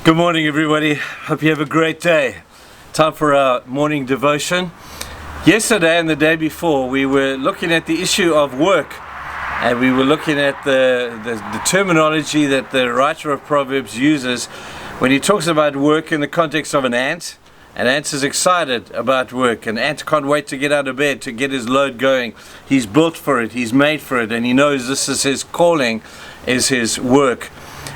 Good morning, everybody. Hope you have a great day. Time for our morning devotion. Yesterday and the day before, we were looking at the issue of work, and we were looking at the terminology that the writer of Proverbs uses when he talks about work in the context of an ant. An ant is excited about work. An ant can't wait to get out of bed, to get his load going. He's built for it, he's made for it, and he knows this is his calling, is his work.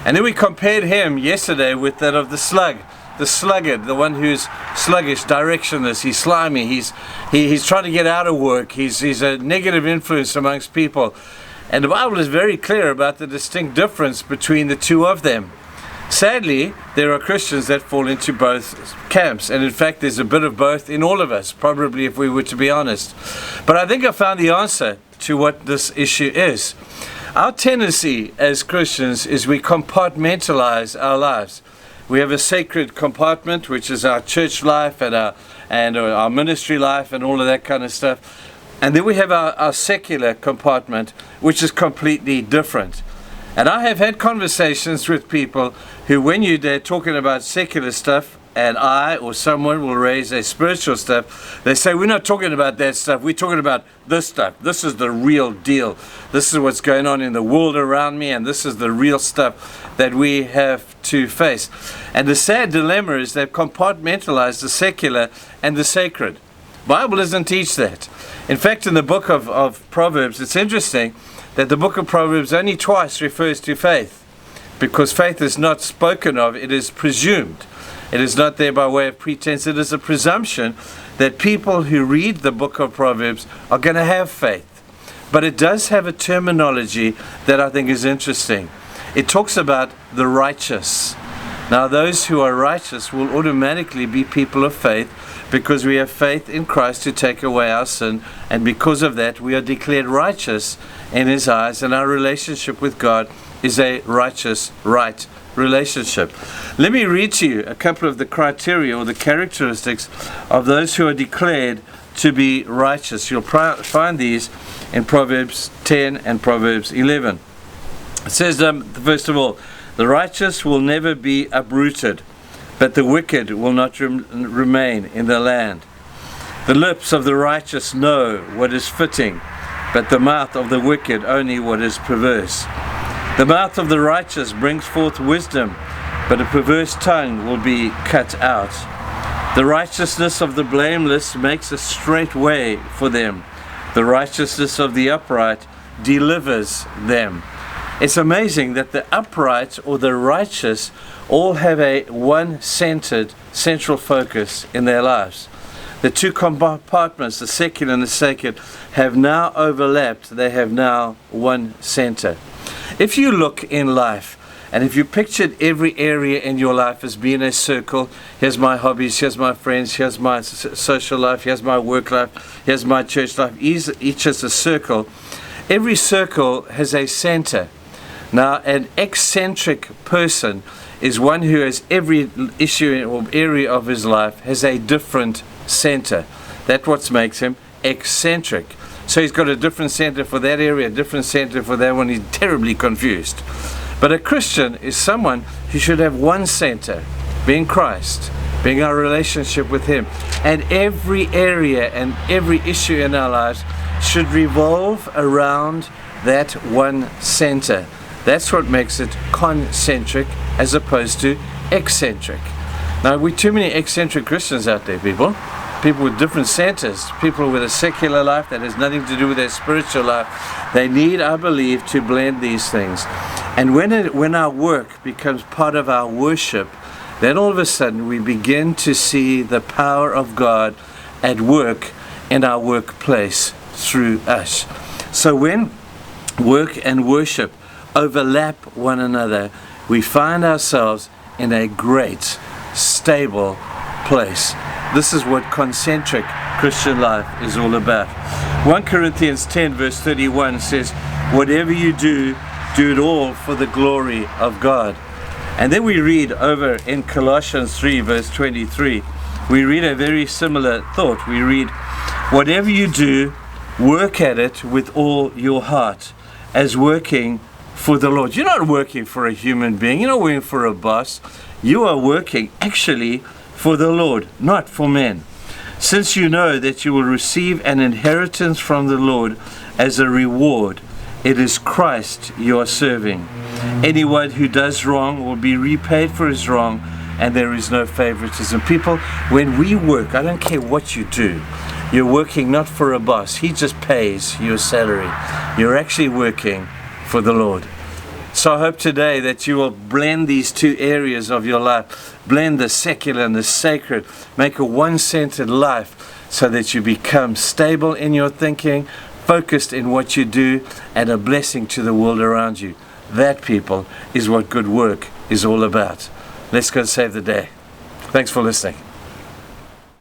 And then we compared him yesterday with that of the sluggard, the one who's sluggish, directionless, he's slimy, he's trying to get out of work, he's a negative influence amongst people. And the Bible is very clear about the distinct difference between the two of them. Sadly, there are Christians that fall into both camps, and in fact there's a bit of both in all of us, probably, if we were to be honest. But I think I found the answer to what this issue is. Our tendency as Christians is we compartmentalize our lives. We have a sacred compartment, which is our church life and our ministry life and all of that kind of stuff. And then we have our secular compartment, which is completely different. And I have had conversations with people who, when they're talking about secular stuff, and I or someone will raise a spiritual stuff, they say, we're not talking about that stuff, we're talking about this stuff. This is the real deal. This is what's going on in the world around me, and this is the real stuff that we have to face. And the sad dilemma is they've compartmentalized the secular and the sacred. The Bible doesn't teach that. In fact, in the book of Proverbs, it's interesting that the book of Proverbs only twice refers to faith, because faith is not spoken of, it is presumed. It is not there by way of pretense. It is a presumption that people who read the book of Proverbs are going to have faith. But it does have a terminology that I think is interesting. It talks about the righteous. Now, those who are righteous will automatically be people of faith, because we have faith in Christ to take away our sin, and because of that we are declared righteous in His eyes, and our relationship with God is a righteous, right relationship. Let me read to you a couple of the criteria or the characteristics of those who are declared to be righteous. You'll find these in Proverbs 10 and Proverbs 11. It says, first of all, the righteous will never be uprooted, but the wicked will not remain in the land. The lips of the righteous know what is fitting, but the mouth of the wicked only what is perverse. The mouth of the righteous brings forth wisdom, but a perverse tongue will be cut out. The righteousness of the blameless makes a straight way for them. The righteousness of the upright delivers them. It's amazing that the upright or the righteous all have a one-centered central focus in their lives. The two compartments, the secular and the sacred, have now overlapped. They have now one center. If you look in life, and if you pictured every area in your life as being a circle, here's my hobbies, here's my friends, here's my social life, here's my work life, here's my church life, each is a circle. Every circle has a center. Now, an eccentric person is one who has every issue or area of his life has a different center. That's what makes him eccentric. So he's got a different center for that area, a different center for that one. He's terribly confused. But a Christian is someone who should have one center, being Christ, being our relationship with Him. And every area and every issue in our lives should revolve around that one center. That's what makes it concentric as opposed to eccentric. Now, we're too many eccentric Christians out there, people. People with different centers, people with a secular life that has nothing to do with their spiritual life. They need, I believe, to blend these things. And when our work becomes part of our worship, then all of a sudden we begin to see the power of God at work in our workplace through us. So when work and worship overlap one another, we find ourselves in a great, stable place. This is what concentric Christian life is all about. 1 Corinthians 10 verse 31 says, whatever you do, do it all for the glory of God. And then we read over in Colossians 3 verse 23, we read a very similar thought. We read, whatever you do, work at it with all your heart, as working for the Lord. You're not working for a human being. You're not working for a boss. You are working actually for the Lord, not for men. Since you know that you will receive an inheritance from the Lord as a reward, it is Christ you are serving. Anyone who does wrong will be repaid for his wrong, and there is no favoritism. People, when we work, I don't care what you do, you're working not for a boss. He just pays your salary. You're actually working for the Lord. So I hope today that you will blend these two areas of your life, blend the secular and the sacred, make a one-centered life so that you become stable in your thinking, focused in what you do, and a blessing to the world around you. That, people, is what good work is all about. Let's go save the day. Thanks for listening.